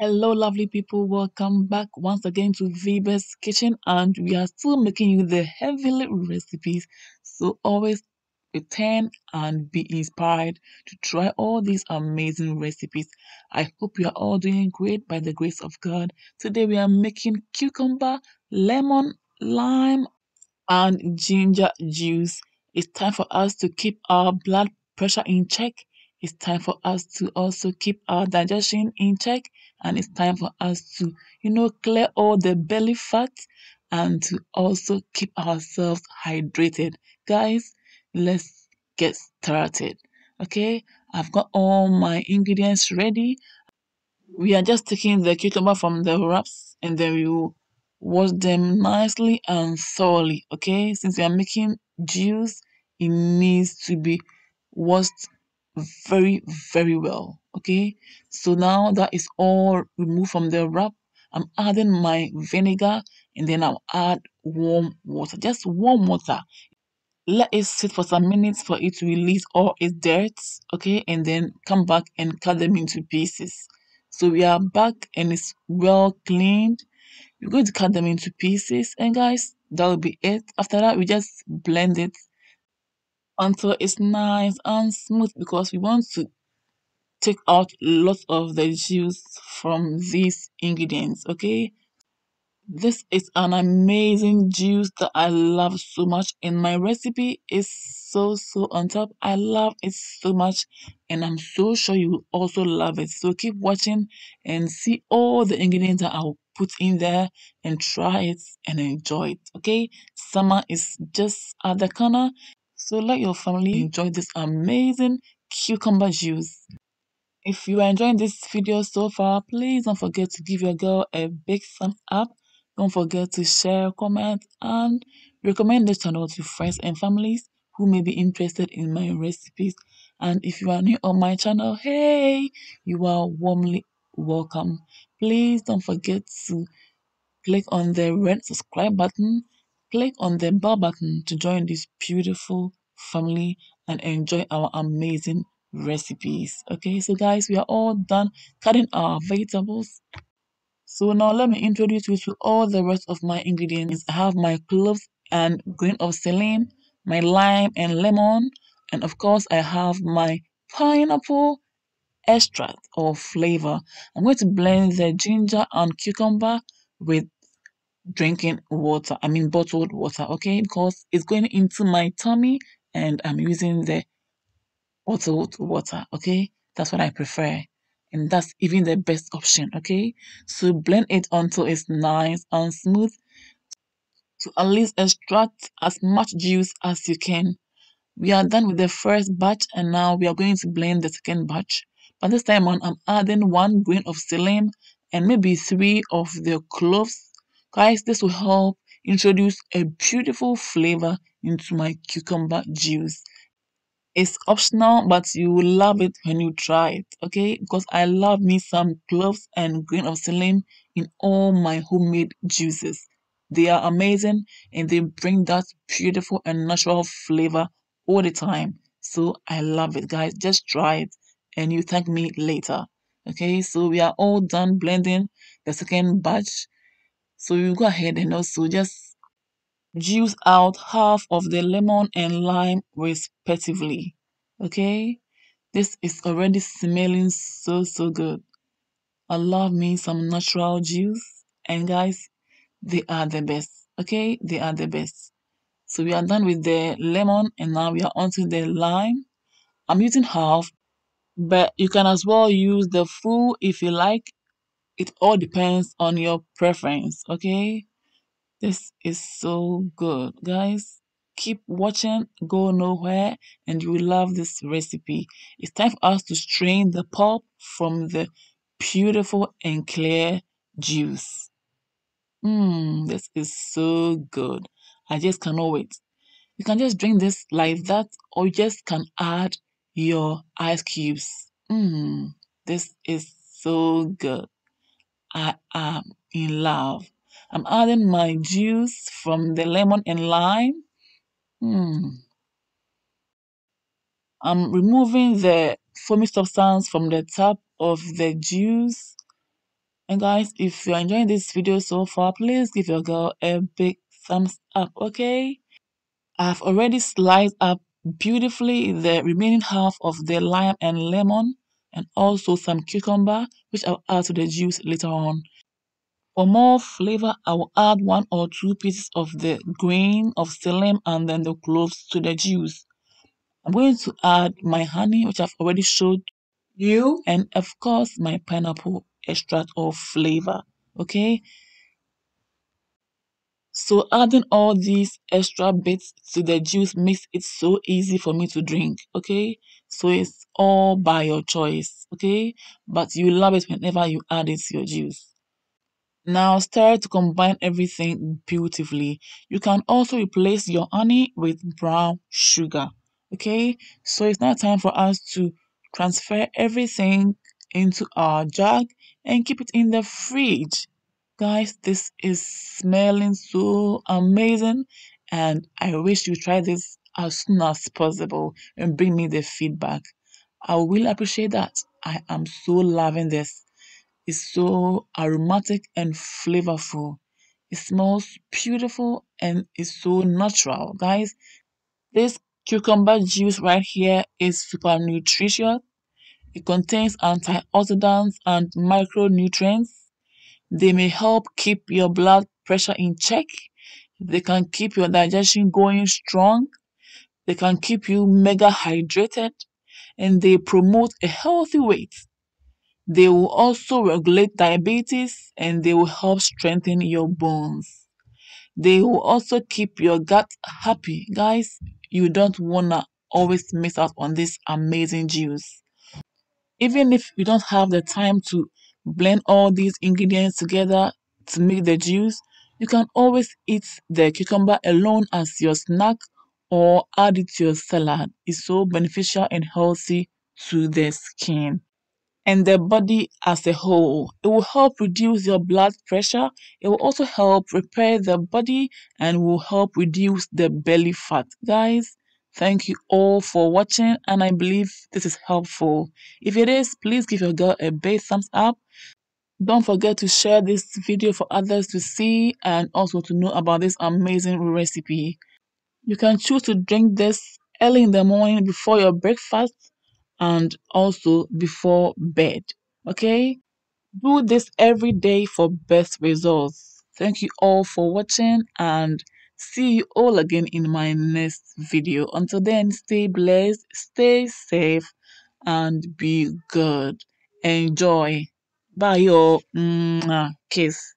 Hello, lovely people. Welcome back once again to Viva's Kitchen, and we are still making you the heavenly recipes. So always return and be inspired to try all these amazing recipes. I hope you are all doing great by the grace of God. Today we are making cucumber, lemon, lime, and ginger juice. It's time for us to keep our blood pressure in check. It's time for us to also keep our digestion in check. And it's time for us to, clear all the belly fat and to also keep ourselves hydrated. Guys, let's get started. Okay, I've got all my ingredients ready. We are just taking the cucumber from the wraps and then we will wash them nicely and thoroughly. Okay, since we are making juice, it needs to be washed very, very well. Okay, so now that is all removed from the wrap. I'm adding my vinegar and then I'll add warm water, just warm water. Let it sit for some minutes for it to release all its dirt, okay, and then come back and cut them into pieces. So we are back and it's well cleaned. We're going to cut them into pieces, and guys, that will be it. After that, we just blend it until it's nice and smooth because we want to take out lots of the juice from these ingredients, okay? This is an amazing juice that I love so much, and my recipe is so on top. I love it so much, and I'm so sure you will also love it. So keep watching and see all the ingredients that I'll put in there and try it and enjoy it. Okay, summer is just at the corner, so let your family enjoy this amazing cucumber juice. If you are enjoying this video so far, please don't forget to give your girl a big thumbs up. Don't forget to share, comment, and recommend this channel to friends and families who may be interested in my recipes. And if you are new on my channel, hey, you are warmly welcome. Please don't forget to click on the red subscribe button, click on the bell button to join this beautiful family and enjoy our amazing recipes. Okay, so guys, we are all done cutting our vegetables. So now let me introduce you to all the rest of my ingredients. I have my cloves and grain of saline, my lime and lemon, and of course I have my pineapple extract or flavor. I'm going to blend the ginger and cucumber with drinking water, I mean bottled water, okay? Because it's going into my tummy and I'm using the bottled water, okay? That's what I prefer. And that's even the best option, okay? So blend it until it's nice and smooth to at least extract as much juice as you can. We are done with the first batch and now we are going to blend the second batch. But this time on, I'm adding 1 grain of saline and maybe 3 of the cloves. Guys, this will help introduce a beautiful flavor into my cucumber juice. It's optional, but you will love it when you try it, okay? Because I love me some cloves and grain of saline in all my homemade juices. They are amazing and they bring that beautiful and natural flavor all the time. So I love it, guys. Just try it and you thank me later. Okay, so we are all done blending the second batch. So you go ahead and also just juice out half of the lemon and lime respectively. Okay, this is already smelling so good. I love me some natural juice, and guys, they are the best. Okay, they are the best. So we are done with the lemon, and now we are onto the lime. I'm using half, but you can as well use the full if you like. It all depends on your preference. Okay, this is so good, guys. Keep watching, go nowhere, and you will love this recipe. It's time for us to strain the pulp from the beautiful and clear juice. This is so good. I just cannot wait. You can just drink this like that, or you just can add your ice cubes. This is so good. I am in love. I'm adding my juice from the lemon and lime. Mm. I'm removing the foamy substance from the top of the juice. And guys, if you're enjoying this video so far, please give your girl a big thumbs up, okay? I've already sliced up beautifully the remaining half of the lime and lemon and also some cucumber, which I'll add to the juice later on. For more flavor, I will add 1 or 2 pieces of the grain of psyllium and then the cloves to the juice. I'm going to add my honey, which I've already showed you, and of course my pineapple extract or flavor. Okay, so adding all these extra bits to the juice makes it so easy for me to drink. Okay, so it's all by your choice. Okay, but you love it whenever you add it to your juice. Now stir to combine everything beautifully. You can also replace your honey with brown sugar. Okay, so it's now time for us to transfer everything into our jug and keep it in the fridge. Guys, this is smelling so amazing, and I wish you try this as soon as possible and bring me the feedback. I will really appreciate that. I am so loving this. It's so aromatic and flavorful. It smells beautiful and is so natural. Guys, this cucumber juice right here is super nutritious. It contains antioxidants and micronutrients. They may help keep your blood pressure in check. They can keep your digestion going strong. They can keep you mega hydrated and they promote a healthy weight. They will also regulate diabetes and they will help strengthen your bones. They will also keep your gut happy. Guys, you don't wanna always miss out on this amazing juice. Even if you don't have the time to blend all these ingredients together to make the juice, you can always eat the cucumber alone as your snack or add it to your salad. It's so beneficial and healthy to the skin and the body as a whole. It will help reduce your blood pressure. It will also help repair the body and will help reduce the belly fat. Guys, thank you all for watching and I believe this is helpful. If it is, please give your girl a big thumbs up. Don't forget to share this video for others to see and also to know about this amazing recipe. You can choose to drink this early in the morning before your breakfast and also before bed. Okay? Do this every day for best results. Thank you all for watching and see you all again in my next video. Until then, stay blessed, stay safe, and be good. Enjoy. Bye, yo. Kiss.